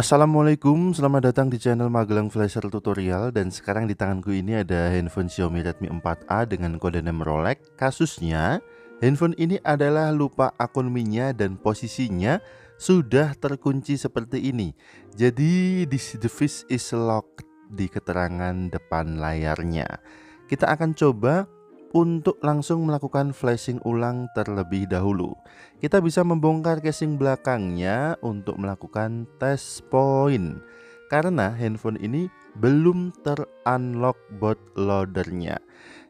Assalamualaikum, selamat datang di channel Magelang Flasher Tutorial. Dan sekarang di tanganku ini ada handphone Xiaomi Redmi 4A dengan kode NAND Rolex. Kasusnya, handphone ini adalah lupa akun MInya dan posisinya sudah terkunci seperti ini. Jadi this device is locked di keterangan depan layarnya. Kita akan coba untuk langsung melakukan flashing ulang terlebih dahulu. Kita bisa membongkar casing belakangnya untuk melakukan test point karena handphone ini belum ter-unlock bootloadernya.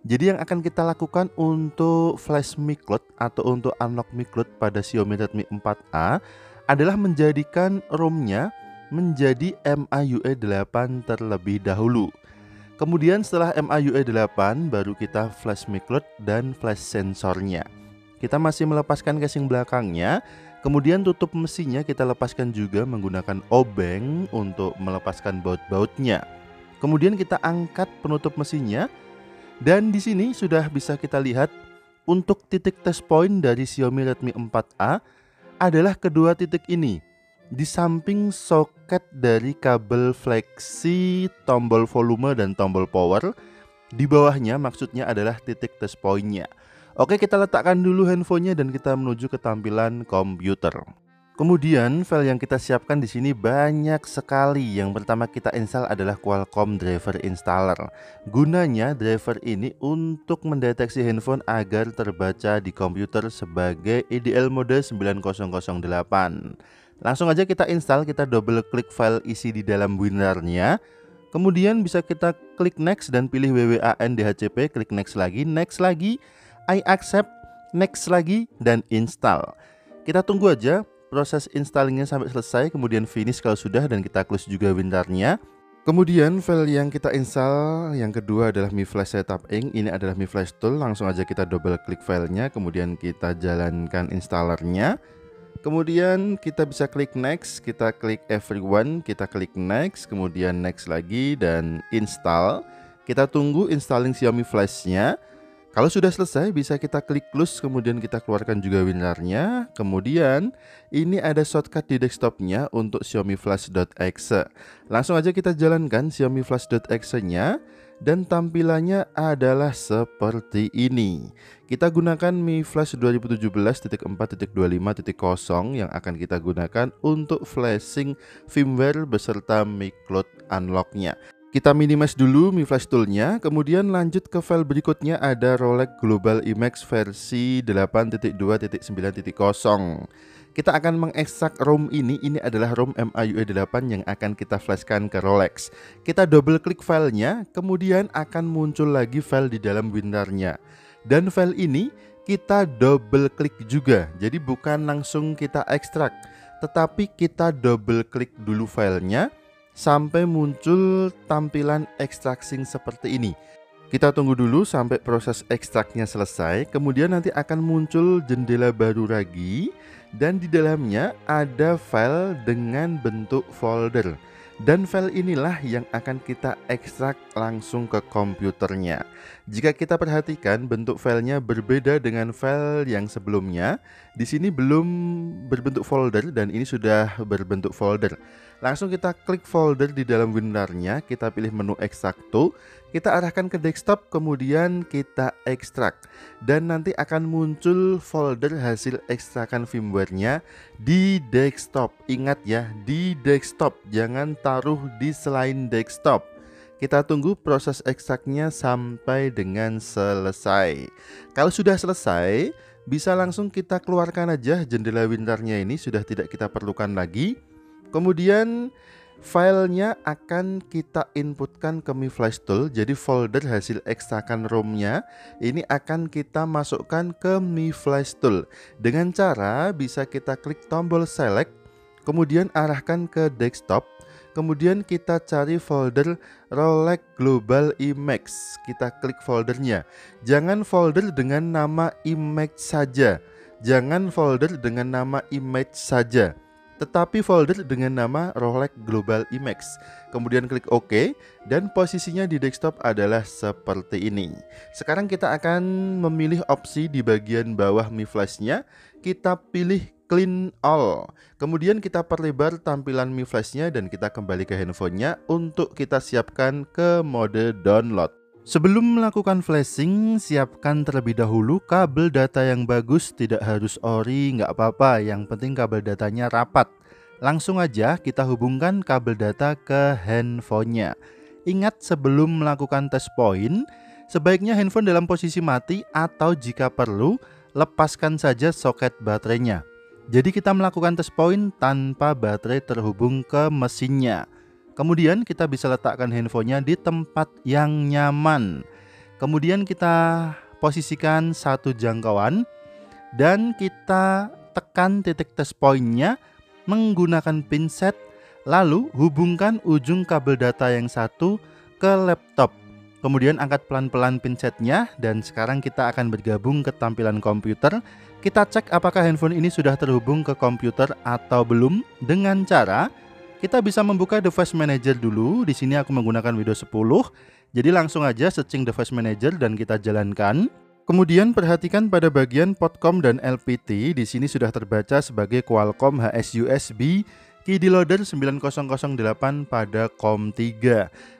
Jadi yang akan kita lakukan untuk flash micloud atau untuk unlock micloud pada Xiaomi Redmi 4A adalah menjadikan ROM-nya menjadi MIUI 8 terlebih dahulu. Kemudian setelah MIUI 8 baru kita flash micloud dan flash sensornya. Kita masih melepaskan casing belakangnya. Kemudian tutup mesinnya kita lepaskan juga menggunakan obeng untuk melepaskan baut-bautnya. Kemudian kita angkat penutup mesinnya. Dan di sini sudah bisa kita lihat untuk titik test point dari Xiaomi Redmi 4A adalah kedua titik ini. Di samping soket dari kabel fleksi, tombol volume dan tombol power. Di bawahnya maksudnya adalah titik test point-nya. Oke, kita letakkan dulu handphonenya dan kita menuju ke tampilan komputer. Kemudian file yang kita siapkan di sini banyak sekali. Yang pertama kita install adalah Qualcomm Driver Installer. Gunanya driver ini untuk mendeteksi handphone agar terbaca di komputer sebagai IDL mode 9008. Langsung aja kita install, kita double klik file isi di dalam WinRAR-nya. Kemudian bisa kita klik next dan pilih WWAN-DHCP, klik next lagi, I accept, next lagi, dan install. Kita tunggu aja proses installingnya sampai selesai, kemudian finish kalau sudah, dan kita close juga WinRAR-nya. Kemudian file yang kita install yang kedua adalah Mi Flash Setup Inc. Ini adalah Mi Flash Tool. Langsung aja kita double klik filenya, kemudian kita jalankan installernya. Kemudian kita bisa klik next, kita klik everyone, kita klik next, kemudian next lagi dan install. Kita tunggu installing Xiaomi Flash-nya. Kalau sudah selesai bisa kita klik close, kemudian kita keluarkan juga WinRAR-nya. Kemudian ini ada shortcut di desktopnya untuk Xiaomi Flash.exe. Langsung aja kita jalankan Xiaomi Flash.exe-nya. Dan tampilannya adalah seperti ini. Kita gunakan Mi Flash 2017.4.25.0 yang akan kita gunakan untuk flashing firmware beserta micloud unlock-nya. Kita minimize dulu Mi Flash Tool-nya, kemudian lanjut ke file berikutnya ada Rolex Global Image versi 8.2.9.0. Kita akan mengekstrak ROM ini adalah ROM MIUI 8 yang akan kita flashkan ke Rolex. Kita double klik filenya, kemudian akan muncul lagi file di dalam WinRAR-nya. Dan file ini kita double klik juga, jadi bukan langsung kita ekstrak, tetapi kita double klik dulu filenya sampai muncul tampilan extracting seperti ini. Kita tunggu dulu sampai proses ekstraknya selesai. Kemudian nanti akan muncul jendela baru lagi. Dan di dalamnya ada file dengan bentuk folder. Dan file inilah yang akan kita ekstrak langsung ke komputernya. Jika kita perhatikan bentuk filenya berbeda dengan file yang sebelumnya. Di sini belum berbentuk folder dan ini sudah berbentuk folder. Langsung kita klik folder di dalam WinRAR-nya, kita pilih menu ekstrak to, kita arahkan ke desktop, kemudian kita ekstrak. Dan nanti akan muncul folder hasil ekstrakan firmware-nya di desktop. Ingat ya, di desktop, jangan taruh di selain desktop. Kita tunggu proses ekstraknya sampai dengan selesai. Kalau sudah selesai, bisa langsung kita keluarkan aja jendela WinRAR-nya ini, sudah tidak kita perlukan lagi. Kemudian filenya akan kita inputkan ke Mi Flash Tool. Jadi folder hasil ekstrakan ROM-nya ini akan kita masukkan ke Mi Flash Tool. Dengan cara bisa kita klik tombol select, kemudian arahkan ke desktop. Kemudian kita cari folder Rolex Global Image. Kita klik foldernya. Jangan folder dengan nama image saja. Jangan folder dengan nama image saja, tetapi folder dengan nama Rolex Global Image. Kemudian klik OK dan posisinya di desktop adalah seperti ini. Sekarang kita akan memilih opsi di bagian bawah Mi Flash-nya. Kita pilih clean all. Kemudian kita perlebar tampilan Mi Flash-nya dan kita kembali ke handphonenya untuk kita siapkan ke mode download. Sebelum melakukan flashing, siapkan terlebih dahulu kabel data yang bagus, tidak harus ori, nggak apa-apa, yang penting kabel datanya rapat. Langsung aja kita hubungkan kabel data ke handphonenya. Ingat sebelum melakukan test point, sebaiknya handphone dalam posisi mati atau jika perlu, lepaskan saja soket baterainya. Jadi kita melakukan test point tanpa baterai terhubung ke mesinnya. Kemudian kita bisa letakkan handphonenya di tempat yang nyaman. Kemudian kita posisikan satu jangkauan dan kita tekan titik test point-nya menggunakan pinset. Lalu hubungkan ujung kabel data yang satu ke laptop. Kemudian angkat pelan-pelan pinsetnya dan sekarang kita akan bergabung ke tampilan komputer. Kita cek apakah handphone ini sudah terhubung ke komputer atau belum dengan cara kita bisa membuka Device Manager dulu. Di sini aku menggunakan Windows 10. Jadi langsung aja searching Device Manager dan kita jalankan. Kemudian perhatikan pada bagian Podcom dan LPT. Di sini sudah terbaca sebagai Qualcomm HS-USB Kiddie Loader 9008 pada COM3.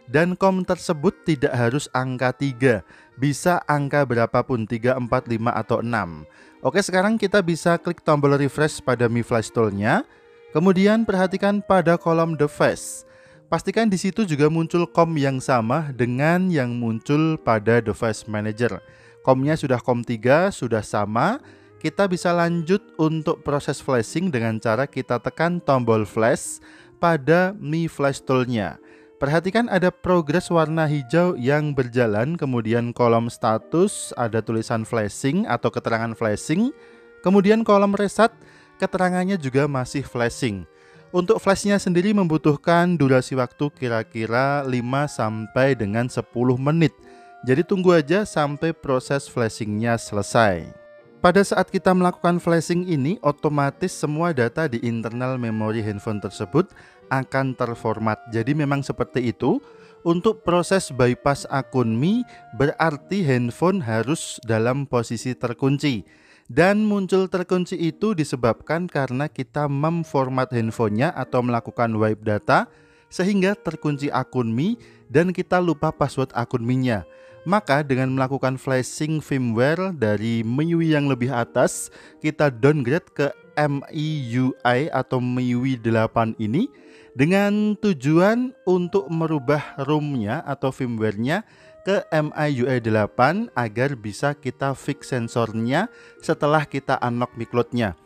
Dan COM tersebut tidak harus angka 3, bisa angka berapapun, 3, 4, 5, atau 6. Oke, sekarang kita bisa klik tombol refresh pada Mi Flash Tool-nya. Kemudian perhatikan pada kolom device. Pastikan di situ juga muncul COM yang sama dengan yang muncul pada Device Manager. COM-nya sudah COM3, sudah sama. Kita bisa lanjut untuk proses flashing dengan cara kita tekan tombol flash pada Mi Flash Tool-nya. Perhatikan ada progres warna hijau yang berjalan, kemudian kolom status ada tulisan flashing atau keterangan flashing, kemudian kolom reset keterangannya juga masih flashing. Untuk flashnya sendiri membutuhkan durasi waktu kira-kira 5 sampai dengan 10 menit. Jadi tunggu aja sampai proses flashingnya selesai. Pada saat kita melakukan flashing ini, otomatis semua data di internal memori handphone tersebut akan terformat. Jadi memang seperti itu. Untuk proses bypass akun Mi, berarti handphone harus dalam posisi terkunci. Dan muncul terkunci itu disebabkan karena kita memformat handphonenya atau melakukan wipe data, sehingga terkunci akun Mi dan kita lupa password akun Mi-nya. Maka dengan melakukan flashing firmware dari MIUI yang lebih atas, kita downgrade ke MIUI atau MIUI 8 ini dengan tujuan untuk merubah ROM-nya atau firmware-nya ke MIUI 8 agar bisa kita fix sensornya setelah kita unlock Mi Cloud-nya.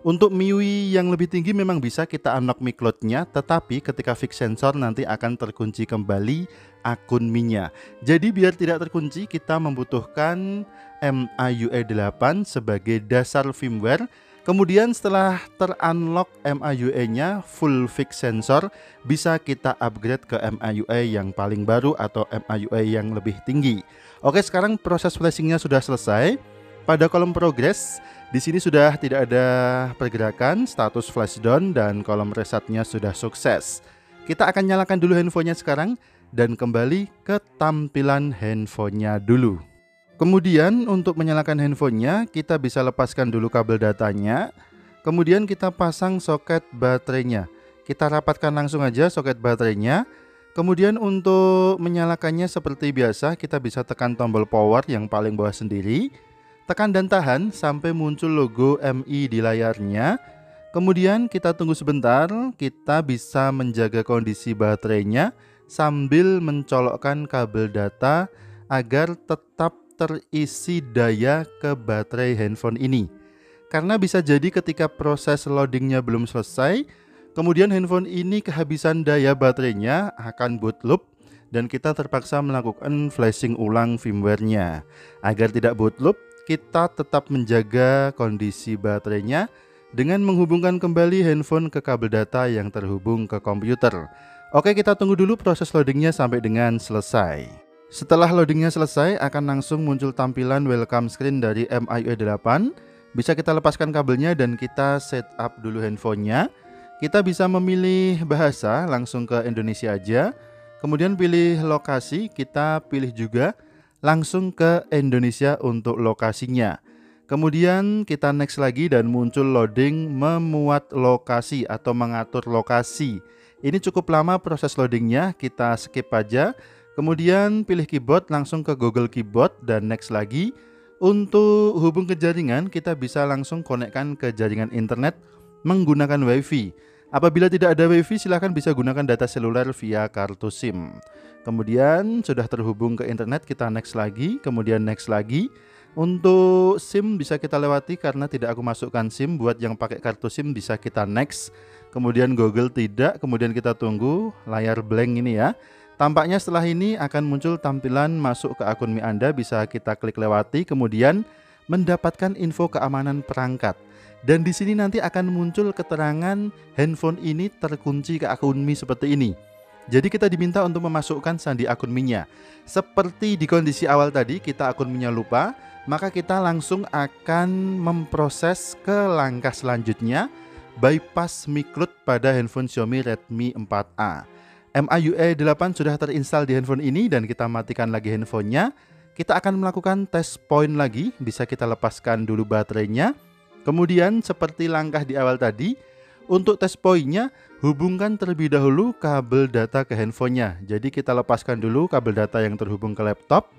Untuk MIUI yang lebih tinggi memang bisa kita unlock Mi Cloud-nya, tetapi ketika fix sensor nanti akan terkunci kembali akun Mi-nya. Jadi biar tidak terkunci, kita membutuhkan MIUI 8 sebagai dasar firmware. Kemudian setelah terunlock MIUI-nya full fix sensor, bisa kita upgrade ke MIUI yang paling baru atau MIUI yang lebih tinggi. Oke, sekarang proses flashingnya sudah selesai. Pada kolom progress, di sini sudah tidak ada pergerakan, status flash down, dan kolom resetnya sudah sukses. Kita akan nyalakan dulu handphonenya sekarang dan kembali ke tampilan handphonenya dulu. Kemudian untuk menyalakan handphonenya, kita bisa lepaskan dulu kabel datanya. Kemudian kita pasang soket baterainya. Kita rapatkan langsung aja soket baterainya. Kemudian untuk menyalakannya seperti biasa, kita bisa tekan tombol power yang paling bawah sendiri. Tekan dan tahan sampai muncul logo MI di layarnya. Kemudian kita tunggu sebentar, kita bisa menjaga kondisi baterainya sambil mencolokkan kabel data agar tetap terisi daya ke baterai handphone ini. Karena bisa jadi ketika proses loadingnya belum selesai, kemudian handphone ini kehabisan daya baterainya, akan boot loop dan kita terpaksa melakukan flashing ulang firmware-nya. Agar tidak boot loop, kita tetap menjaga kondisi baterainya dengan menghubungkan kembali handphone ke kabel data yang terhubung ke komputer. Oke, kita tunggu dulu proses loadingnya sampai dengan selesai. Setelah loadingnya selesai, akan langsung muncul tampilan welcome screen dari MIUI 8. Bisa kita lepaskan kabelnya dan kita setup dulu handphonenya. Kita bisa memilih bahasa, langsung ke Indonesia aja. Kemudian pilih lokasi, kita pilih juga langsung ke Indonesia untuk lokasinya. Kemudian kita next lagi dan muncul loading memuat lokasi atau mengatur lokasi. Ini cukup lama proses loadingnya, kita skip aja. Kemudian pilih keyboard, langsung ke Google Keyboard dan next lagi. Untuk hubung ke jaringan, kita bisa langsung konekkan ke jaringan internet menggunakan WiFi. Apabila tidak ada WiFi, silahkan bisa gunakan data seluler via kartu SIM. Kemudian sudah terhubung ke internet, kita next lagi, kemudian next lagi. Untuk SIM bisa kita lewati karena tidak aku masukkan SIM. Buat yang pakai kartu SIM bisa kita next. Kemudian Google tidak, kemudian kita tunggu layar blank ini ya. Tampaknya setelah ini akan muncul tampilan masuk ke akun Mi Anda, bisa kita klik lewati, kemudian mendapatkan info keamanan perangkat. Dan di sini nanti akan muncul keterangan handphone ini terkunci ke akun Mi seperti ini. Jadi kita diminta untuk memasukkan sandi akun Mi-nya. Seperti di kondisi awal tadi, kita akun Mi-nya lupa, maka kita langsung akan memproses ke langkah selanjutnya, bypass MiCloud pada handphone Xiaomi Redmi 4A. MIUI 8 sudah terinstall di handphone ini dan kita matikan lagi handphonenya. Kita akan melakukan test point lagi, bisa kita lepaskan dulu baterainya. Kemudian seperti langkah di awal tadi, untuk test point-nya hubungkan terlebih dahulu kabel data ke handphonenya. Jadi kita lepaskan dulu kabel data yang terhubung ke laptop.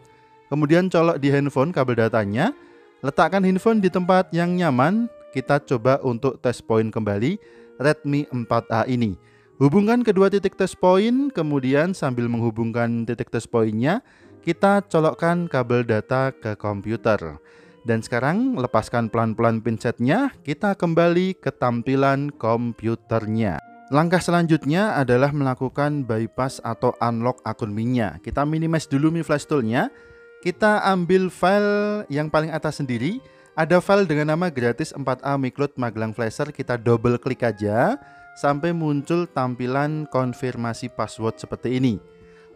Kemudian colok di handphone kabel datanya, letakkan handphone di tempat yang nyaman. Kita coba untuk test point kembali Redmi 4A ini. Hubungkan kedua titik test point, kemudian sambil menghubungkan titik test point-nya, kita colokkan kabel data ke komputer. Dan sekarang lepaskan pelan-pelan pinsetnya, kita kembali ke tampilan komputernya. Langkah selanjutnya adalah melakukan bypass atau unlock akun Mi-nya. Kita minimize dulu Mi Flash Tool-nya. Kita ambil file yang paling atas sendiri. Ada file dengan nama gratis 4A MiCloud Magelang Flasher. Kita double klik aja sampai muncul tampilan konfirmasi password seperti ini.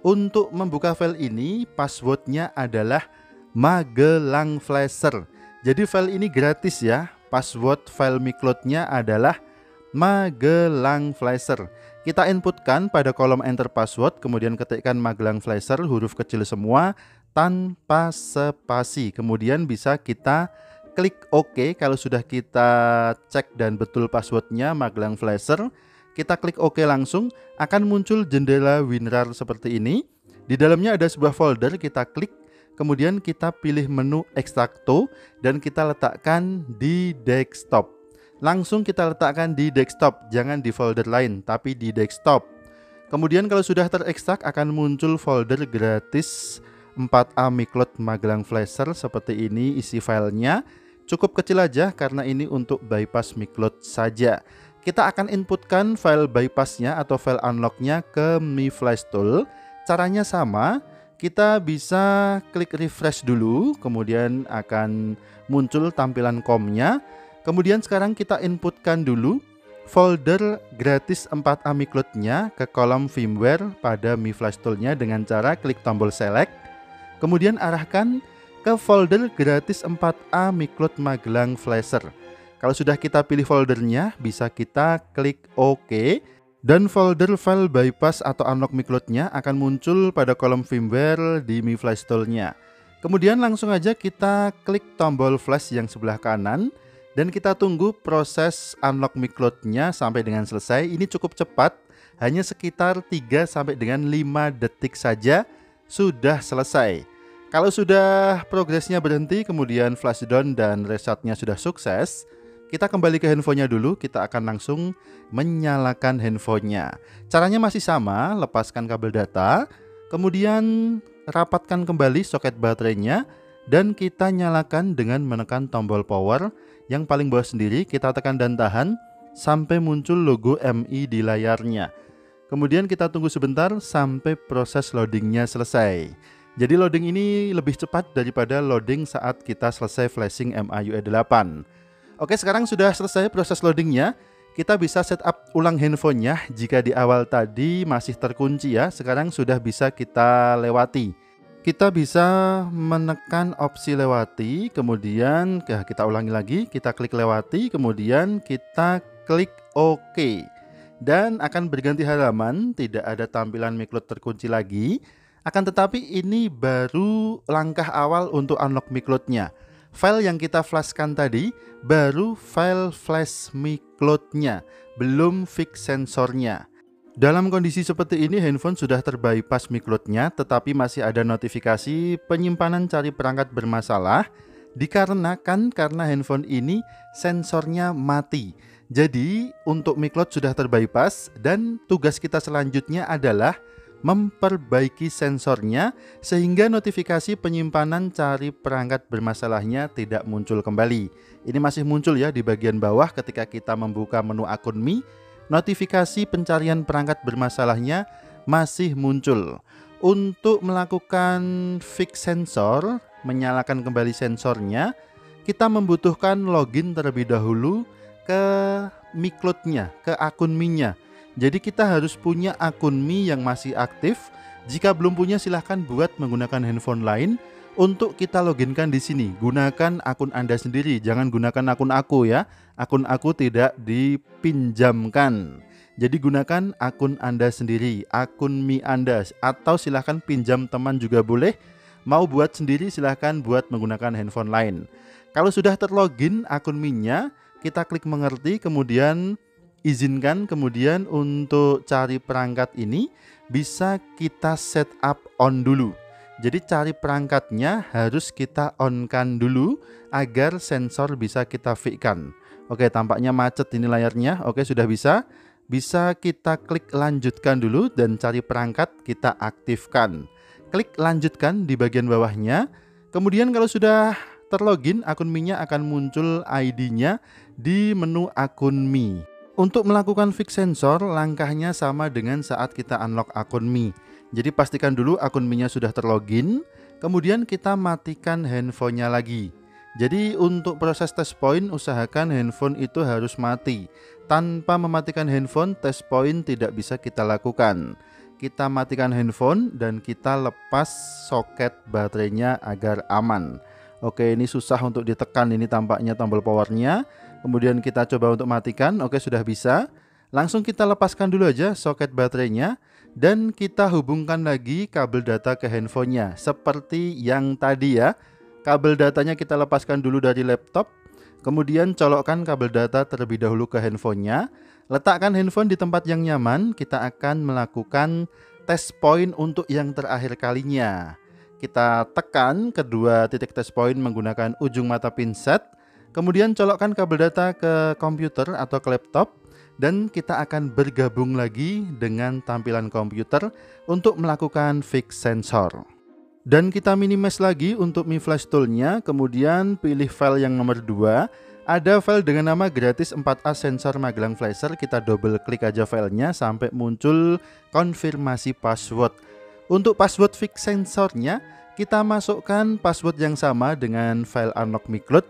Untuk membuka file ini, passwordnya adalah Magelang Flasher. Jadi file ini gratis ya. Password file MiCloud-nya adalah Magelang Flasher. Kita inputkan pada kolom enter password, kemudian ketikkan Magelang Flasher, huruf kecil semua tanpa spasi. Kemudian bisa kita klik OK. Kalau sudah kita cek dan betul passwordnya Magelang Flasher, kita klik OK langsung, akan muncul jendela WinRAR seperti ini. Di dalamnya ada sebuah folder, kita klik, kemudian kita pilih menu Extracto dan kita letakkan di desktop. Langsung kita letakkan di desktop, jangan di folder lain, tapi di desktop. Kemudian kalau sudah terekstrak akan muncul folder gratis 4A MiCloud Magelang Flasher seperti ini isi filenya. Cukup kecil aja karena ini untuk bypass MiCloud saja. Kita akan inputkan file bypassnya atau file unlocknya ke Mi Flash Tool. Caranya sama, kita bisa klik refresh dulu, kemudian akan muncul tampilan COM-nya. Kemudian sekarang kita inputkan dulu folder gratis 4A MiCloud-nya ke kolom firmware pada Mi Flash Tool-nya dengan cara klik tombol select. Kemudian arahkan ke folder gratis 4A MiCloud Magelang Flasher. Kalau sudah kita pilih foldernya, bisa kita klik OK. Dan folder file bypass atau unlock MiCloud-nya akan muncul pada kolom firmware di Mi Flash Tool-nya. Kemudian langsung aja kita klik tombol flash yang sebelah kanan dan kita tunggu proses unlock MiCloud-nya sampai dengan selesai. Ini cukup cepat, hanya sekitar 3 sampai dengan 5 detik saja sudah selesai. Kalau sudah progresnya berhenti, kemudian flash down dan resetnya sudah sukses, kita kembali ke handphonenya dulu. Kita akan langsung menyalakan handphonenya. Caranya masih sama, lepaskan kabel data, kemudian rapatkan kembali soket baterainya, dan kita nyalakan dengan menekan tombol power yang paling bawah sendiri. Kita tekan dan tahan sampai muncul logo MI di layarnya. Kemudian kita tunggu sebentar sampai proses loadingnya selesai. Jadi loading ini lebih cepat daripada loading saat kita selesai flashing MIUI 8. Oke, sekarang sudah selesai proses loadingnya. Kita bisa setup ulang handphonenya. Jika di awal tadi masih terkunci ya, sekarang sudah bisa kita lewati. Kita bisa menekan opsi lewati, kemudian kita ulangi lagi, kita klik lewati, kemudian kita klik OK. Dan akan berganti halaman, tidak ada tampilan MiCloud terkunci lagi. Akan tetapi ini baru langkah awal untuk unlock MiCloud-nya. File yang kita flashkan tadi baru file flash micloud-nya, belum fix sensornya. Dalam kondisi seperti ini handphone sudah terbypass micloud-nya, tetapi masih ada notifikasi penyimpanan cari perangkat bermasalah dikarenakan karena handphone ini sensornya mati. Jadi untuk micloud sudah terbypass dan tugas kita selanjutnya adalah memperbaiki sensornya sehingga notifikasi penyimpanan cari perangkat bermasalahnya tidak muncul kembali. Ini masih muncul ya di bagian bawah ketika kita membuka menu akun Mi, notifikasi pencarian perangkat bermasalahnya masih muncul. Untuk melakukan fix sensor, menyalakan kembali sensornya, kita membutuhkan login terlebih dahulu ke micloud-nya, ke akun Mi-nya. Jadi kita harus punya akun Mi yang masih aktif. Jika belum punya silahkan buat menggunakan handphone lain untuk kita loginkan di sini. Gunakan akun Anda sendiri, jangan gunakan akun aku ya. Akun aku tidak dipinjamkan. Jadi gunakan akun Anda sendiri, akun Mi Anda, atau silahkan pinjam teman juga boleh. Mau buat sendiri silahkan buat menggunakan handphone lain. Kalau sudah terlogin akun Mi-nya, kita klik mengerti, kemudian izinkan, kemudian untuk cari perangkat ini bisa kita setup on dulu. Jadi cari perangkatnya harus kita on-kan dulu agar sensor bisa kita fix-kan. Oke, tampaknya macet ini layarnya. Oke, sudah bisa. Bisa kita klik lanjutkan dulu dan cari perangkat kita aktifkan. Klik lanjutkan di bagian bawahnya. Kemudian kalau sudah terlogin, akun Mi-nya akan muncul ID-nya di menu akun Mi. Untuk melakukan fix sensor, langkahnya sama dengan saat kita unlock akun Mi. Jadi pastikan dulu akun Mi-nya sudah terlogin, kemudian kita matikan handphonenya lagi. Jadi untuk proses test point, usahakan handphone itu harus mati. Tanpa mematikan handphone, test point tidak bisa kita lakukan. Kita matikan handphone dan kita lepas soket baterainya agar aman. Oke, ini susah untuk ditekan, ini tampaknya tombol powernya. Kemudian kita coba untuk matikan. Oke, sudah bisa. Langsung kita lepaskan dulu aja soket baterainya dan kita hubungkan lagi kabel data ke handphonenya seperti yang tadi ya. Kabel datanya kita lepaskan dulu dari laptop, kemudian colokkan kabel data terlebih dahulu ke handphonenya. Letakkan handphone di tempat yang nyaman. Kita akan melakukan test point untuk yang terakhir kalinya. Kita tekan kedua titik test point menggunakan ujung mata pinset. Kemudian colokkan kabel data ke komputer atau ke laptop dan kita akan bergabung lagi dengan tampilan komputer untuk melakukan fix sensor. Dan kita minimize lagi untuk Mi Flash Tool-nya, kemudian pilih file yang nomor 2. Ada file dengan nama gratis 4A sensor Magelang Flasher, kita double klik aja filenya sampai muncul konfirmasi password. Untuk password fix sensornya, kita masukkan password yang sama dengan file unlock micloud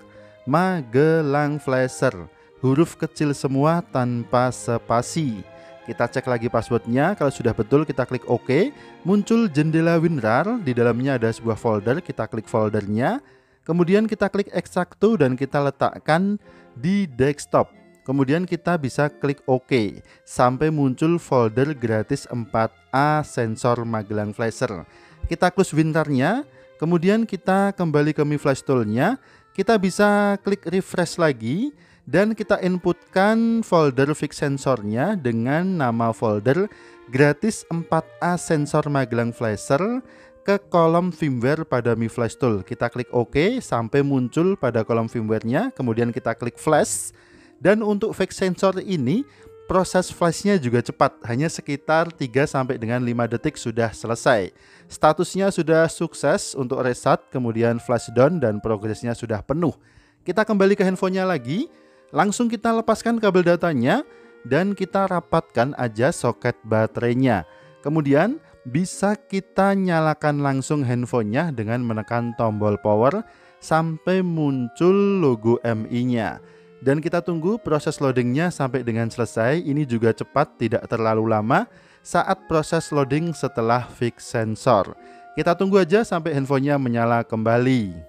Magelang Flasher, huruf kecil semua tanpa spasi. Kita cek lagi passwordnya, kalau sudah betul kita klik OK. Muncul jendela WinRAR, di dalamnya ada sebuah folder, kita klik foldernya. Kemudian kita klik extract to dan kita letakkan di desktop. Kemudian kita bisa klik OK sampai muncul folder gratis 4A sensor Magelang Flasher. Kita close WinRAR-nya, kemudian kita kembali ke Mi Flash Tool-nya. Kita bisa klik refresh lagi dan kita inputkan folder fix sensornya dengan nama folder gratis 4A sensor Magelang Flasher ke kolom firmware pada Mi Flash Tool. Kita klik OK sampai muncul pada kolom firmware-nya, kemudian kita klik flash. Dan untuk fix sensor ini proses flashnya juga cepat, hanya sekitar 3 sampai dengan 5 detik sudah selesai. Statusnya sudah sukses untuk reset, kemudian flash down dan progresnya sudah penuh. Kita kembali ke handphonenya lagi. Langsung kita lepaskan kabel datanya dan kita rapatkan aja soket baterainya. Kemudian bisa kita nyalakan langsung handphonenya dengan menekan tombol power sampai muncul logo MI-nya. Dan kita tunggu proses loadingnya sampai dengan selesai. Ini juga cepat, tidak terlalu lama saat proses loading setelah fix sensor. Kita tunggu aja sampai handphonenya menyala kembali.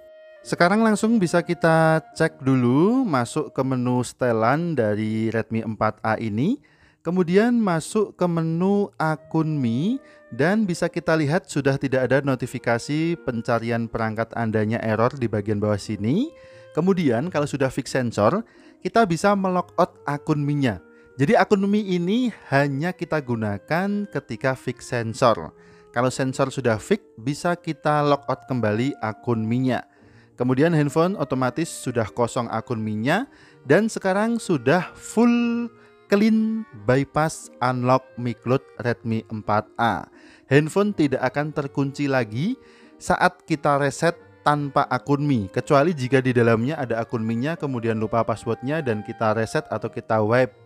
Sekarang langsung bisa kita cek dulu, masuk ke menu setelan dari Redmi 4A ini. Kemudian masuk ke menu akun Mi dan bisa kita lihat sudah tidak ada notifikasi pencarian perangkat Andanya error di bagian bawah sini. Kemudian kalau sudah fix sensor, kita bisa melogout akun Mi-nya. Jadi akun Mi ini hanya kita gunakan ketika fix sensor. Kalau sensor sudah fix, bisa kita logout kembali akun Mi-nya. Kemudian handphone otomatis sudah kosong akun Mi-nya dan sekarang sudah full clean bypass unlock Mi Cloud Redmi 4A. Handphone tidak akan terkunci lagi saat kita reset tanpa akun Mi, kecuali jika di dalamnya ada akun Mi-nya kemudian lupa passwordnya dan kita reset atau kita wipe,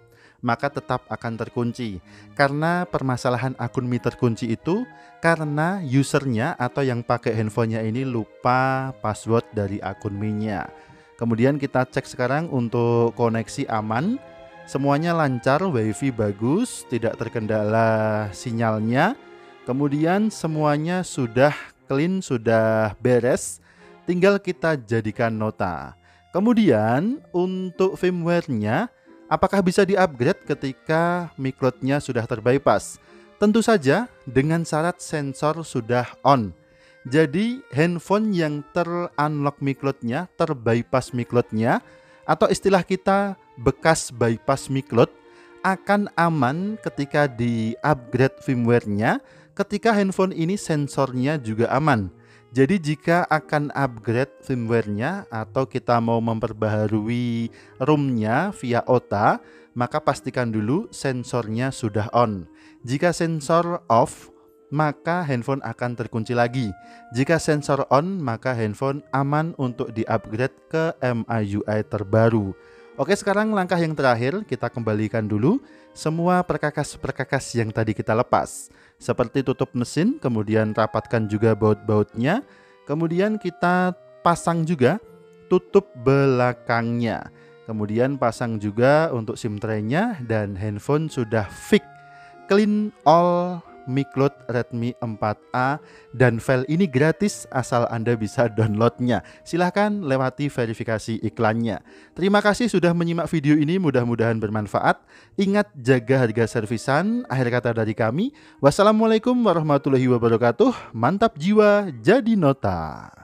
maka tetap akan terkunci. Karena permasalahan akun Mi terkunci itu karena usernya atau yang pakai handphonenya ini lupa password dari akun Mi-nya. Kemudian kita cek sekarang untuk koneksi aman. Semuanya lancar, wifi bagus, tidak terkendala sinyalnya. Kemudian semuanya sudah clean, sudah beres. Tinggal kita jadikan nota. Kemudian untuk firmware-nya, apakah bisa di-upgrade ketika Mi Cloud-nya sudah terbypass? Tentu saja dengan syarat sensor sudah on. Jadi handphone yang ter-unlock Mi Cloud-nya, terbypass Mi Cloud-nya, atau istilah kita bekas bypass Mi Cloud akan aman ketika di-upgrade firmware-nya, ketika handphone ini sensornya juga aman. Jadi jika akan upgrade firmware-nya atau kita mau memperbaharui ROM-nya via OTA, maka pastikan dulu sensornya sudah on. Jika sensor off, maka handphone akan terkunci lagi. Jika sensor on, maka handphone aman untuk di-upgrade ke MIUI terbaru. Oke, sekarang langkah yang terakhir kita kembalikan dulu semua perkakas-perkakas yang tadi kita lepas. Seperti tutup mesin, kemudian rapatkan juga baut-bautnya. Kemudian kita pasang juga tutup belakangnya. Kemudian pasang juga untuk SIM tray-nya dan handphone sudah fix clean all Mi Cloud Redmi 4A dan file ini gratis asal Anda bisa downloadnya. Silahkan lewati verifikasi iklannya. Terima kasih sudah menyimak video ini, mudah-mudahan bermanfaat. Ingat jaga harga servisan. Akhir kata dari kami, wassalamualaikum warahmatullahi wabarakatuh. Mantap jiwa, jadi nota.